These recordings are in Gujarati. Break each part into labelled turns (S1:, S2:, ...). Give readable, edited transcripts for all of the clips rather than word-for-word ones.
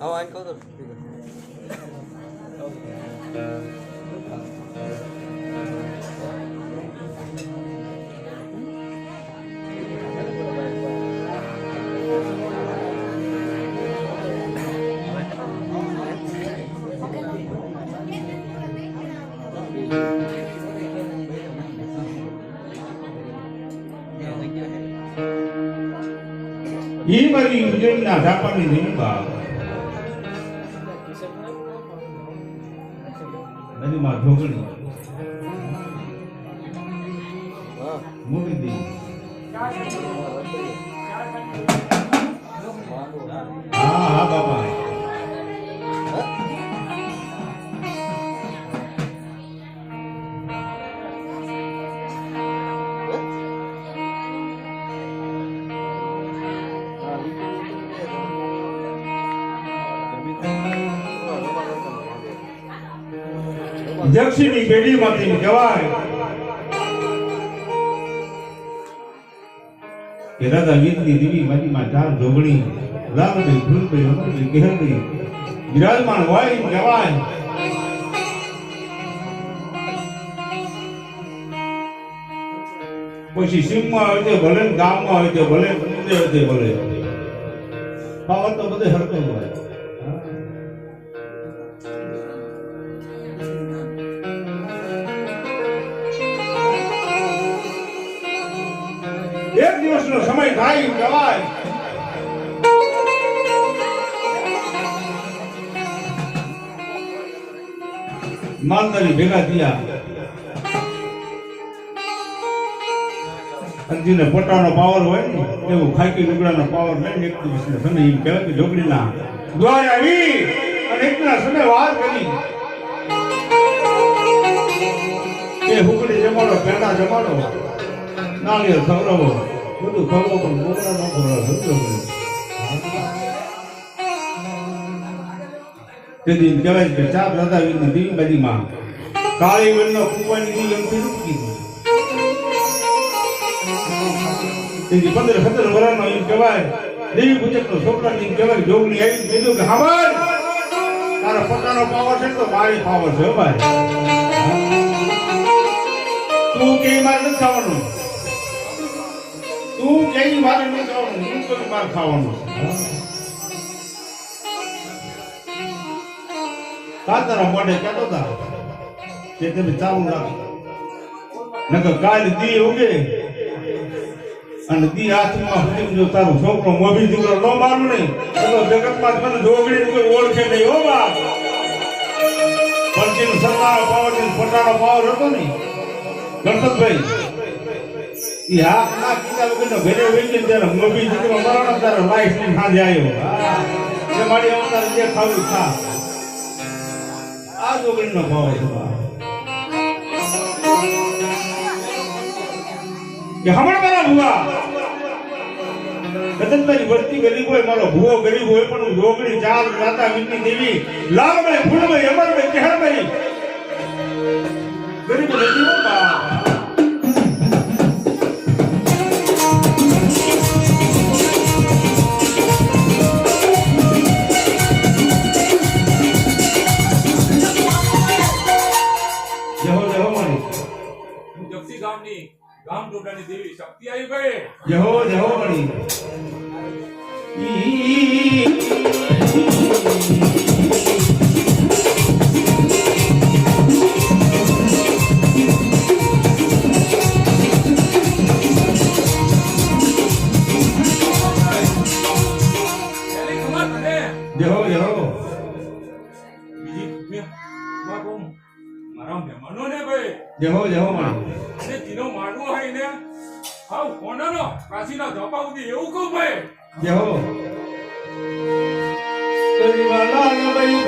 S1: Oh, anh có rồi.
S2: 이 말이 우리나 답답이 되는가? 아니 막 벽을 뭐인데? 아, 봐봐. દક્ષિણી પેઢીમાંથી કહેવાય કે રાધા ગીતની દેવી માટીમાં ચાર જોગણી રામભાઈ ફૂલભાઈ અમરભાઈ કેહરભાઈ વિરાજમાન હોય એમ કહેવાય. પછી સીમમાં હોય તે ભલે ગામમાં હોય તે ભલે હોય તે ભલે પાવર તો બધે હરતો હોય. એક દિવસનો સમય થાય કહેવાય માલધારી ભેગા થયા અંજીને પોતાનો પાવર હોય ને એવું ખાકી લુગડાનો પાવર લઈને એક દિવસનો સમય એમ કહેવાય કે ઢોકળીના દ્વારે આવી અને એકના સમય વાત કરી કે હુકડી જમાડો પેંડા જમાડો નાળિયેર ખવડાવો બધું ખવડાવો પણ મોકળા ન ખવડાવો. તેથી કહેવાય કે ચા દાદા વિના દેવી બાજીમાં કાળી વેલનો કુવાની ની એમથી રૂકી તેથી 15-17 વર્ષનો એમ કહેવાય દેવી પૂજકનો છોકરા એમ કહેવાય જોગણી આવી કીધું કે હા ભાઈ તારો પોતાનો પાવર છે તો મારી પાવર છે ભાઈ તું કે મારે નથી ખાવાનું તું કઈ મારે નહીં ખાવાનું હું તો મારે ખાવાનું તારા મોઢે કહેતો હતા કે તમે ચાલુ રાખો નકર કાલ દી ઉગે અને દી હાથમાં જો તારો છોકરો મોભી દીકરો ન મારું નહીં તો જગતમાં મને જોગડી કોઈ ઓળખે નહીં હો બા. પંચીનો સરવાળો પાવર થી પોતાનો પાવર હતો ને ગણપતભાઈ ઈ હાથ ના કીધા વગરનો ઘરે વહી ગયો ત્યારે મોભી દીકરો મરણ ત્યારે લાઈફ ની સાંજે આવ્યો એ મારી અવતાર જે ખાવું ખા આ જોગડીનો પાવર છે કે હમણાં મારા ભુવા કદમતાની વળતી ગરીબ હોય મારો ભુવો ગરીબ હોય પણ જોગણી ચાલ રાતા વિનની દેવી લાલભાઈ ફૂલભાઈ અમરભાઈ કેહરભાઈ ગરીબ નથી હો બા.
S3: ગામ ટોટાની દેવી શક્તિ આવી ગઈ
S2: જહો જહો મણી જહો જહો
S3: બીજી મારા મહેમાનો ને ભાઈ
S2: જહો જહો મણી
S3: જીનો મારવો હોય ને હાવ કોનાનો કાશીના ધોપા ઉધી એવું કહું ભાઈ
S2: જહો તરી વાલા ભાઈ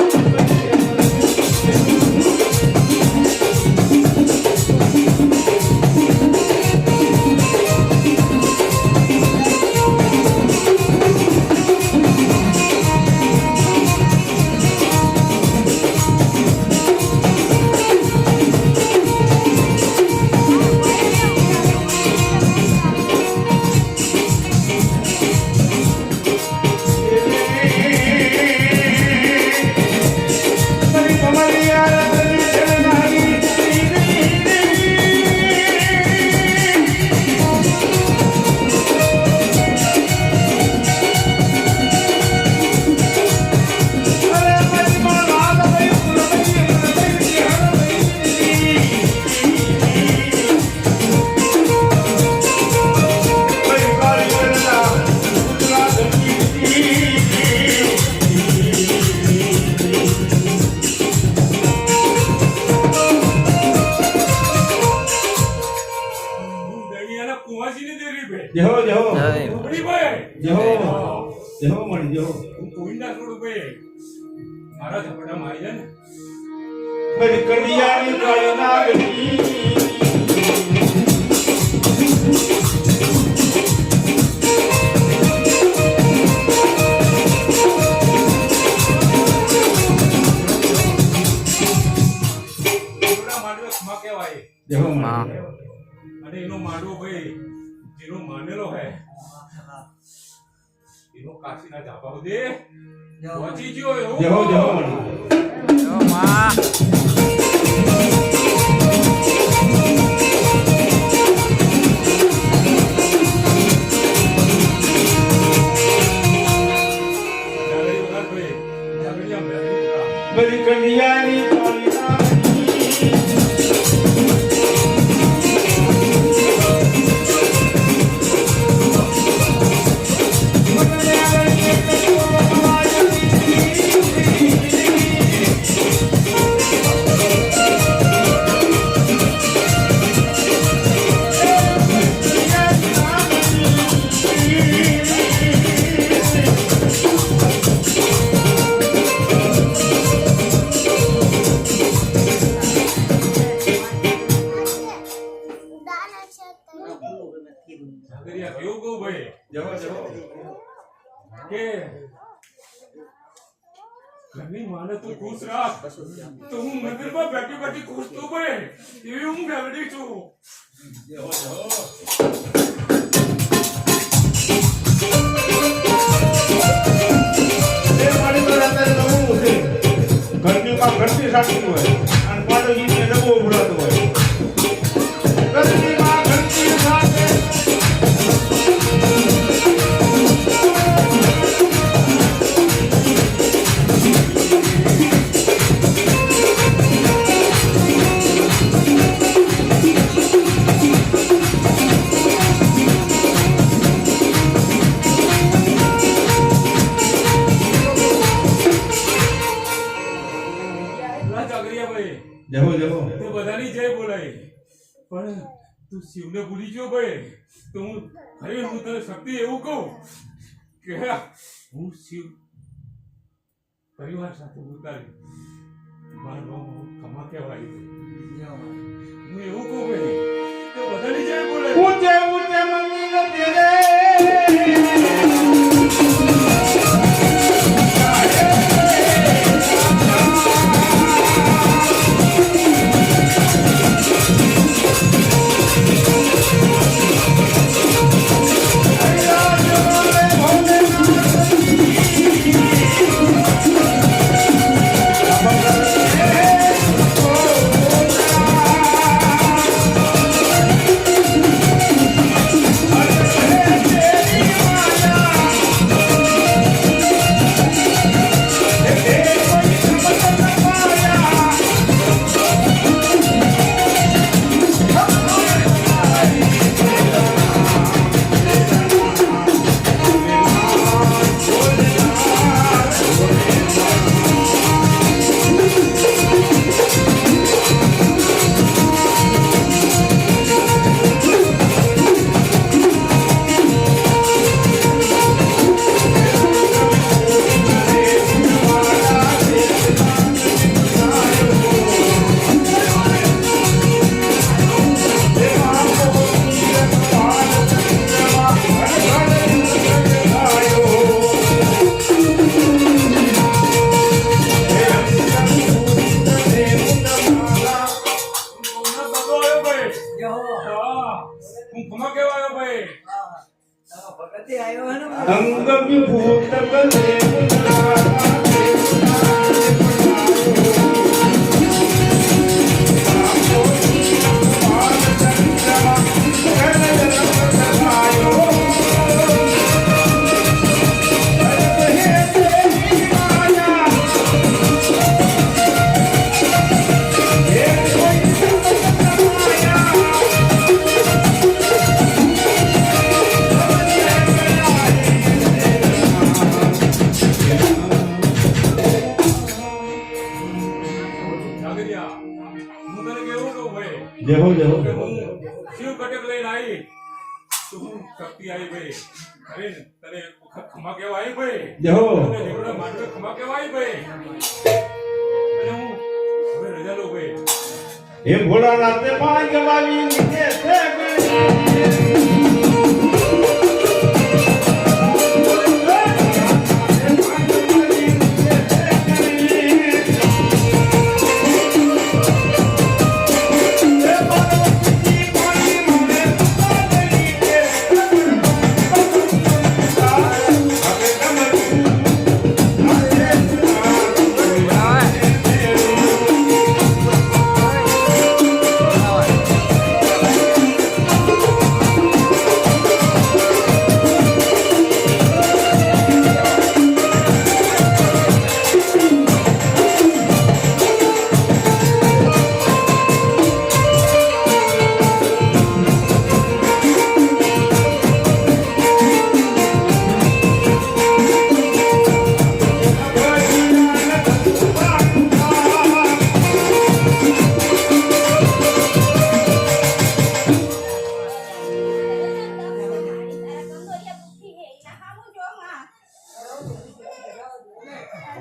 S2: જેવો મળી જેવો
S3: હું કોઈ ના છોડું ભાઈ મારા ઝપડા મારી જાય ને
S2: ફરી કડિયાની કાળી નાગણી જેવો મળી
S3: અને એનો માંડવો ભાઈ જેનો માનેલો હે એનો કાશીના ઝાપા દે પહોંચી ગયો એવું
S2: જેવો જેવો મળી બધી કડિયાની કાળી નાગણી
S3: ઝાકરિયા કેવું કહું ભાઈ
S2: જેવો જેવો
S3: કે ઘરની માને તું ખુશ રાખ તો હું મંદિરમાં બેઠી બેઠી ખુશ તું ભાઈ એવી હું મેળવી છું
S2: જેવો જેવો એ મારી તો અત્યારે નવું છે ઘરનું કામ ઘરથી સાચું હોય અને પાડોશીને ડબ્બો ઉભરાતો હોય ઘરની માં ઘરથી સાથે
S3: લા ઝાકરિયા ભાઈ
S2: જેવો જેવો
S3: તે બધાની જય બોલાય પણ તું શિવને ભૂલી ગયો ભાઈ તો હું ખરી હું તને શક્તિ એવું કહું કે હું શિવ પરિવાર સાથે ઉતારી મારો ખમા કહેવાય હું એવું કહું ભાઈ તો બધાની જય બોલાય
S2: ઊંચે ઊંચે મંદિર તેરે
S3: હું ખમા કહેવાયો ભાઈ
S2: અંગ વિભૂત બલે
S3: હું તને કેવું કહું ભાઈ
S2: જેવો જેવો
S3: કે હું શિવ કટક લઈને આવી તો હું શક્તિ આવી ભાઈ અરે તને એક વખત ખમા કેવા આવી ભાઈ
S2: જહો
S3: તને જેવડા માટે ખમા કેવા આવી ભાઈ અને હું હવે રજા લો ભાઈ
S2: હે ભોળાનાથ તે પાંચ વાલી નીચે છે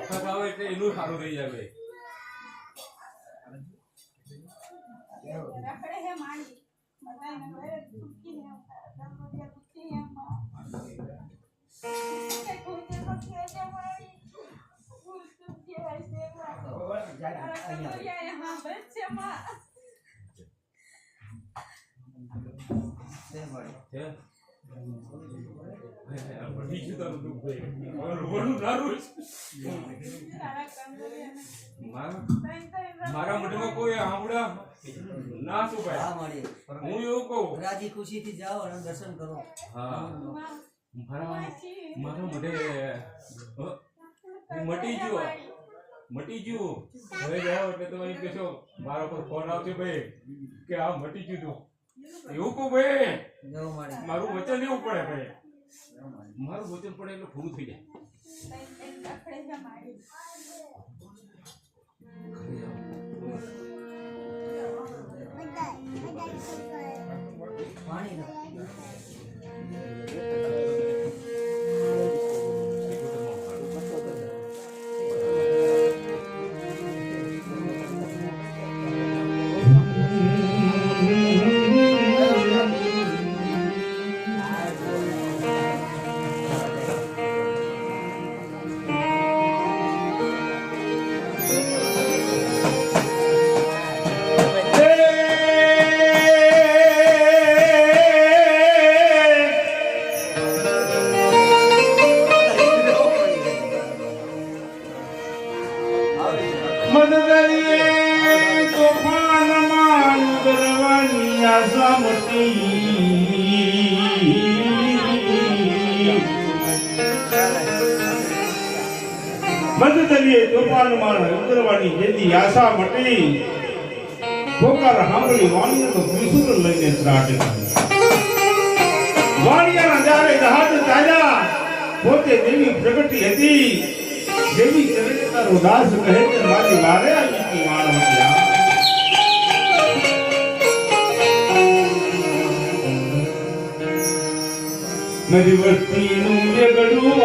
S3: વખત આવે એટલે એનું સારું થઈ જાય ભાઈ
S1: રખડે હે માણી બધાને ઘરે દુખી હે દમોડિયા દુખી હે કે કોઈ કે છે મારી ફૂલ દુખી હે છે અહીંયા હા બસ છે માં
S3: છે બધી જ તારું દુઃખ ભાઈ હવે રોવાનું ના રોઈશ
S1: તારા કંદોરિયાને
S3: મારા મોઢામાં કોઈ આંબળા ના શું ભાઈ
S4: હા મળી
S3: હું એવું કહું
S4: રાજી ખુશીથી જાઓ અને દર્શન કરો.
S3: હા મારા મોઢે મટી ગયું હવે જાઓ એટલે તમે એમ કહેશો મારા પર ફોન આવશે ભાઈ કે આ મટી ગયું એવું કહું ભાઈ
S4: જાઓ મળી
S3: મારું વચન લેવું પડે ભાઈ મારું વચન પડે એટલે પૂરું થઈ જાય
S1: રખડે હે માણી
S4: પાણી નો
S2: મદદલીએ તોફાન માર ઉતરવાની જેથી આશા મટી પોકાર સાંભળી વાણિયાનો ત્રિશુલ લઈને ત્રાટે વાણિયાના જારે જહાજ તાજા પોતે દેવી પ્રગટી હતી દેવી ચરણે તારો દાસ કહે કે મારી વારે આવી માણવત્યા નદી વસ્તીનું વેગડું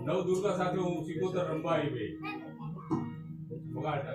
S3: નવદુર્ગા સાથે હું સિકોતર રંબા આવી ભાઈ બગાડ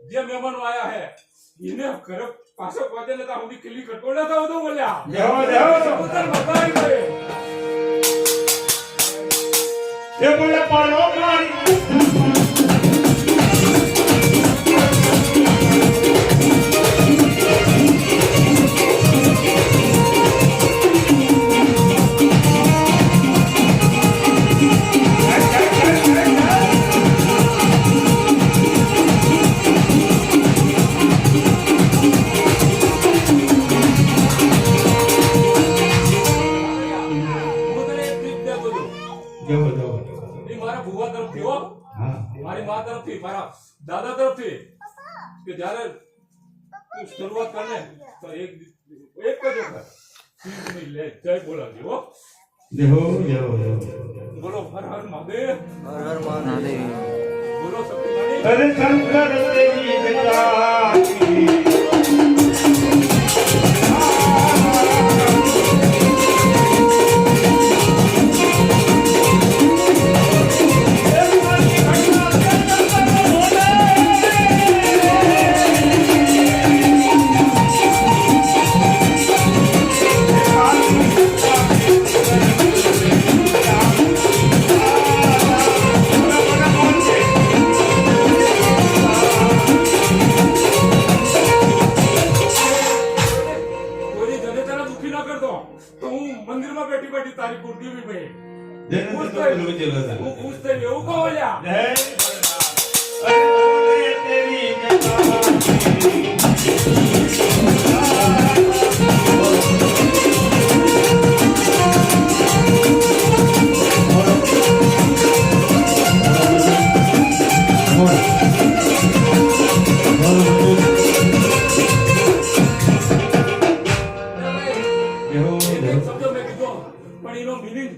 S3: જે મહેમાનો આયા હે એને ઘરે પાછો પહોંચે ને ત્યાં સુધી કિલ્લી કટોળા થાવ તો બોલ્યા
S2: જાઓ જાઓ
S3: સપોતર બતાવી ગયે
S2: એ બોલે પાડો મારી
S3: હું તને એક tip દેતો છું.
S2: જાઓ જાઓ
S3: એ મારા ભુવા તરફથી હો
S2: હા
S3: મારી મા તરફથી મારા દાદા તરફથી કે જ્યારે તું શરૂઆત કર ને તો એક જ વખત શિવની લે જય બોલાવજે હો
S2: જાઓ જાઓ જાઓ
S3: બોલો હર હર મહાદેવ
S4: હર હર મહાદેવ.
S3: બોલો શક્તિમાની
S2: અરે શંકર તેરી જટાતી
S3: કોઈની જનેતાને દુખી ન કરતો તો હું મંદિરમાં બેઠી બેઠી તારી કુર્તી બી ભાઈ
S2: જેને તો પેલું ચલો
S3: હું ખુશ થઈ એવું કહો લ્યા
S2: જય અરે બોલે તેરી જટાતી
S3: એક શબ્દ મેં કીધો પણ એનો meaning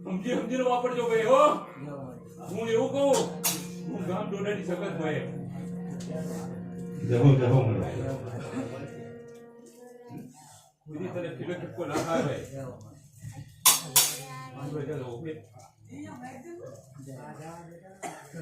S3: સમજીને વાપરજો ભાઈ હો હું એવું કહું હું ગામ ડોડાની સખત ભાઈ
S2: જાઓ જાઓ મને
S3: કોઈ તને કિલો કિટકો ના થાય ભાઈ
S4: જય હો.
S3: ચાલો, ઉભી.